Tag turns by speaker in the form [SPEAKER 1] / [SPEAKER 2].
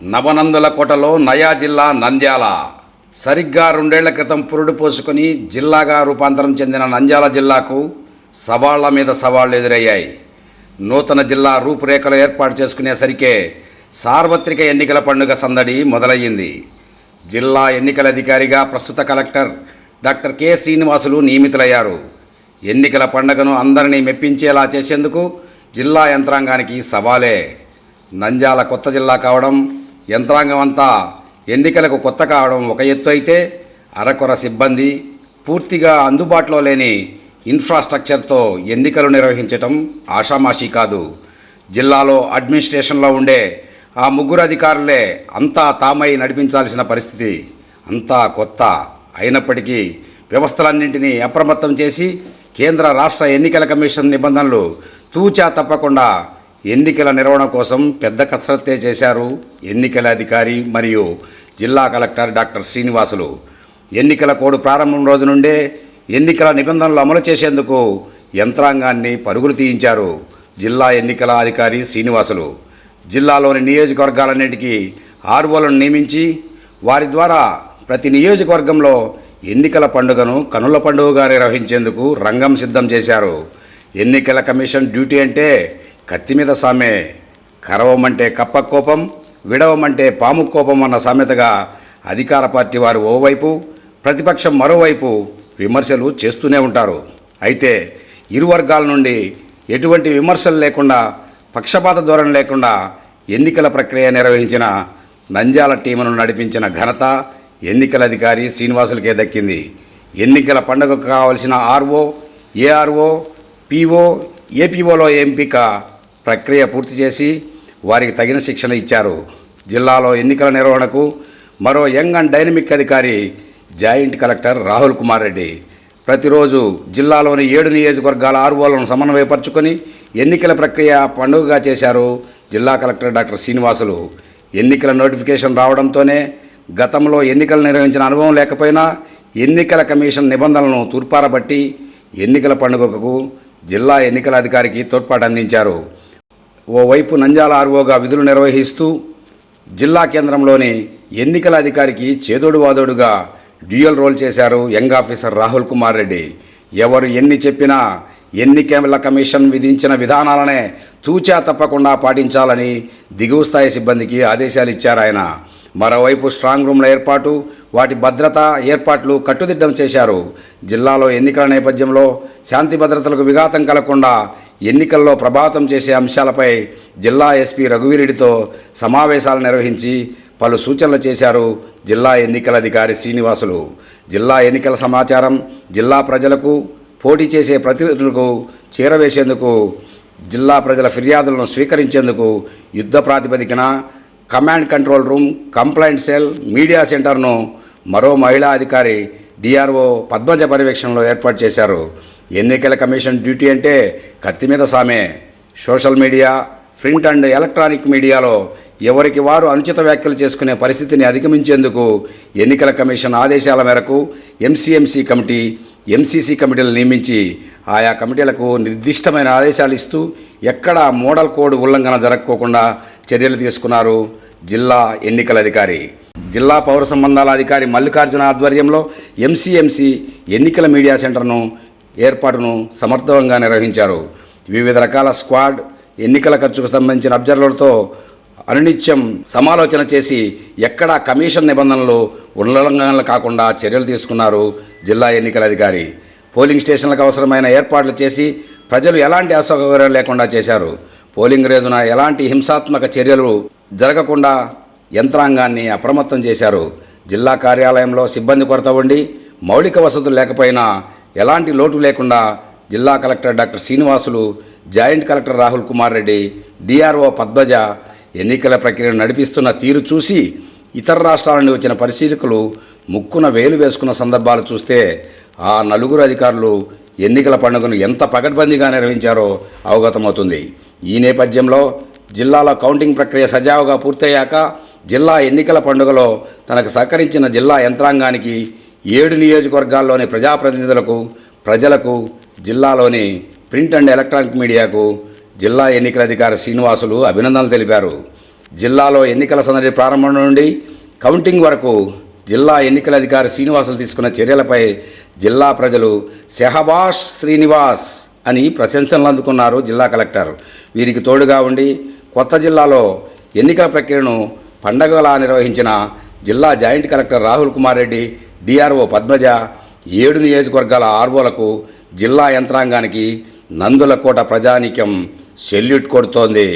[SPEAKER 1] నవనందుల కోటలో నయా జిల్లా నంద్యాల. సరిగ్గా 2 ఏళ్ల క్రితం పురుడు పోసుకుని జిల్లాగా రూపాంతరం చెందిన నంద్యాల జిల్లాకు సవాళ్ల మీద సవాళ్లు ఎదురయ్యాయి. నూతన జిల్లా రూపురేఖలు ఏర్పాటు చేసుకునేసరికే సార్వత్రిక ఎన్నికల పండుగ సందడి మొదలయ్యింది. జిల్లా ఎన్నికల అధికారిగా ప్రస్తుత కలెక్టర్ డాక్టర్ కె శ్రీనివాసులు నియమితులయ్యారు. ఎన్నికల పండుగను అందరినీ మెప్పించేలా చేసేందుకు జిల్లా యంత్రాంగానికి సవాలే. నంద్యాల కొత్త జిల్లా కావడం, యంత్రాంగం అంతా ఎన్నికలకు కొత్త కావడం ఒక ఎత్తు అయితే, అరకొర సిబ్బంది, పూర్తిగా అందుబాటులో లేని ఇన్ఫ్రాస్ట్రక్చర్తో ఎన్నికలు నిర్వహించటం ఆషామాషీ కాదు. జిల్లాలో అడ్మినిస్ట్రేషన్లో ఉండే ఆ 3 అధికారులే అంతా తామై నడిపించాల్సిన పరిస్థితి. అంతా కొత్త అయినప్పటికీ వ్యవస్థలన్నింటినీ అప్రమత్తం చేసి కేంద్ర రాష్ట్ర ఎన్నికల కమిషన్ నిబంధనలు తూచా తప్పకుండా ఎన్నికల నిర్వహణ కోసం పెద్ద కసరత్తే చేశారు ఎన్నికల అధికారి మరియు జిల్లా కలెక్టర్ డాక్టర్ శ్రీనివాసులు. ఎన్నికల కోడ్ ప్రారంభం రోజు నుండే ఎన్నికల నిబంధనలు అమలు చేసేందుకు యంత్రాంగాన్ని పరుగులు తీయించారు జిల్లా ఎన్నికల అధికారి శ్రీనివాసులు. జిల్లాలోని నియోజకవర్గాలన్నింటికీ ఆర్ఓలను నియమించి వారి ద్వారా ప్రతి నియోజకవర్గంలో ఎన్నికల పండుగను కనుల పండుగగా నిర్వహించేందుకు రంగం సిద్ధం చేశారు. ఎన్నికల కమిషన్ డ్యూటీ అంటే కత్తి మీద సామే. కరవమంటే కప్ప కోపం, విడవమంటే పాము కోపం అన్న సామెతగా అధికార పార్టీ వారు ఓవైపు, ప్రతిపక్షం మరోవైపు విమర్శలు చేస్తూనే ఉంటారు. అయితే ఇరు వర్గాల నుండి ఎటువంటి విమర్శలు లేకుండా, పక్షపాత ధోరణి లేకుండా ఎన్నికల ప్రక్రియ నిర్వహించిన నంద్యాల టీమును నడిపించిన ఘనత ఎన్నికల అధికారి శ్రీనివాసులకే దక్కింది. ఎన్నికల పండుగకు కావలసిన ఆర్ఓ, ఏఆర్ఓ, పీఓ, ఏపీఓలో ఎంపిక ప్రక్రియ పూర్తి చేసి వారికి తగిన శిక్షణ ఇచ్చారు. జిల్లాలో ఎన్నికల నిర్వహణకు మరో యంగ్ అండ్ డైనమిక్ అధికారి జాయింట్ కలెక్టర్ రాహుల్ కుమార్ రెడ్డి. ప్రతిరోజు జిల్లాలోని 7 నియోజకవర్గాల ఆర్ఓలను సమన్వయపరుచుకొని ఎన్నికల ప్రక్రియ పండుగగా చేశారు జిల్లా కలెక్టర్ డాక్టర్ శ్రీనివాసులు. ఎన్నికల నోటిఫికేషన్ రావడంతోనే గతంలో ఎన్నికలు నిర్వహించిన అనుభవం లేకపోయినా ఎన్నికల కమిషన్ నిబంధనలను తూర్పారబట్టి ఎన్నికల పండుగకు జిల్లా ఎన్నికల అధికారికి తోడ్పాటు అందించారు. ఓవైపు నంద్యాల ఆర్ఓగా విధులు నిర్వహిస్తూ జిల్లా కేంద్రంలోని ఎన్నికల అధికారికి చేదోడు వాదోడుగా డ్యూయల్ రోల్ చేశారు యంగ్ ఆఫీసర్ రాహుల్ కుమార్ రెడ్డి. ఎవరు ఎన్ని చెప్పినా ఎన్నికల కమిషన్ విధించిన విధానాలనే తూచా తప్పకుండా పాటించాలని దిగువ స్థాయి సిబ్బందికి ఆదేశాలు ఇచ్చారు ఆయన. మరోవైపు స్ట్రాంగ్ రూమ్ల ఏర్పాటు, వాటి భద్రతా ఏర్పాట్లు కట్టుదిట్టం చేశారు. జిల్లాలో ఎన్నికల నేపథ్యంలో శాంతి భద్రతలకు విఘాతం కలగకుండా ఎన్నికల్లో ప్రభావితం చేసే అంశాలపై జిల్లా ఎస్పీ రఘువీరెడ్డితో సమావేశాలు నిర్వహించి పలు సూచనలు చేశారు జిల్లా ఎన్నికల అధికారి శ్రీనివాసులు. జిల్లా ఎన్నికల సమాచారం జిల్లా ప్రజలకు, పోటీ చేసే ప్రతినిధులకు చేరవేసేందుకు, జిల్లా ప్రజల ఫిర్యాదులను స్వీకరించేందుకు యుద్ధ ప్రాతిపదికన command control room, complaint cell, media సెంటర్ను మరో మహిళా అధికారి డిఆర్ఓ పద్మజ పర్యవేక్షణలో ఏర్పాటు చేశారు. ఎన్నికల కమిషన్ డ్యూటీ అంటే కత్తి మీద సామే. Social media, print and electronic మీడియాలో ఎవరికి వారు అనుచిత వ్యాఖ్యలు చేసుకునే పరిస్థితిని అధిగమించేందుకు ఎన్నికల కమిషన్ ఆదేశాల మేరకు ఎంసీఎంసీ కమిటీ, ఎంసీసీ కమిటీలు నియమించి ఆయా కమిటీలకు నిర్దిష్టమైన ఆదేశాలు ఇస్తూ ఎక్కడా మోడల్ కోడ్ ఉల్లంఘన జరగకోకుండా చర్యలు తీసుకున్నారు జిల్లా ఎన్నికల అధికారి. జిల్లా పౌర సంబంధాల అధికారి మల్లికార్జున ఆధ్వర్యంలో ఎంసీఎంసీ ఎన్నికల మీడియా సెంటర్ను ఏర్పాటును సమర్థవంతంగా నిర్వహించారు. వివిధ రకాల స్క్వాడ్, ఎన్నికల ఖర్చుకు సంబంధించిన అబ్జర్వర్లతో అనునిత్యం సమాలోచన చేసి ఎక్కడా కమిషన్ నిబంధనలు ఉల్లంఘనలు కాకుండా చర్యలు తీసుకున్నారు జిల్లా ఎన్నికల అధికారి. పోలింగ్ స్టేషన్లకు అవసరమైన ఏర్పాట్లు చేసి ప్రజలు ఎలాంటి అసౌకర్యాలు లేకుండా చేశారు. పోలింగ్ రోజున ఎలాంటి హింసాత్మక చర్యలు జరగకుండా యంత్రాంగాన్ని అప్రమత్తం చేశారు. జిల్లా కార్యాలయంలో సిబ్బంది కొరత ఉండి మౌలిక వసతులు లేకపోయినా ఎలాంటి లోటు లేకుండా జిల్లా collector doctor Srinivasulu, joint collector Rahul Kumar Reddy, DRO Padmaja ఎన్నికల ప్రక్రియను నడిపిస్తున్న తీరు చూసి ఇతర రాష్ట్రాల నుండి వచ్చిన పరిశీలకులు ముక్కున వేలు వేసుకున్న సందర్భాలు చూస్తే ఆ 4 అధికారులు ఎన్నికల పండుగను ఎంత పకడ్బందీగా నిర్వహించారో అవగతమవుతుంది. ఈ నేపథ్యంలో జిల్లాలో కౌంటింగ్ ప్రక్రియ సజావుగా పూర్తయ్యాక జిల్లా ఎన్నికల పండుగలో తనకు సహకరించిన జిల్లా యంత్రాంగానికి, 7 నియోజకవర్గాల్లోని ప్రజాప్రతినిధులకు, ప్రజలకు, జిల్లాలోని ప్రింట్ అండ్ ఎలక్ట్రానిక్ మీడియాకు జిల్లా ఎన్నికల అధికారి శ్రీనివాసులు అభినందనలు తెలిపారు. జిల్లాలో ఎన్నికల సందడి ప్రారంభం నుండి కౌంటింగ్ వరకు జిల్లా ఎన్నికల అధికారి శ్రీనివాసులు తీసుకున్న చర్యలపై జిల్లా ప్రజలు షహబాష్ శ్రీనివాస్ అని ప్రశంసలు అందుకున్నారు జిల్లా కలెక్టర్. వీరికి తోడుగా ఉండి కొత్త జిల్లాలో ఎన్నికల ప్రక్రియను పండగలా నిర్వహించిన జిల్లా joint collector Rahul Kumar Reddy, DRO Padmaja, 7 నియోజకవర్గాల ఆర్వోలకు, జిల్లా యంత్రాంగానికి నందులకోట ప్రజానీక్యం సెల్యూట్ కొడుతోంది.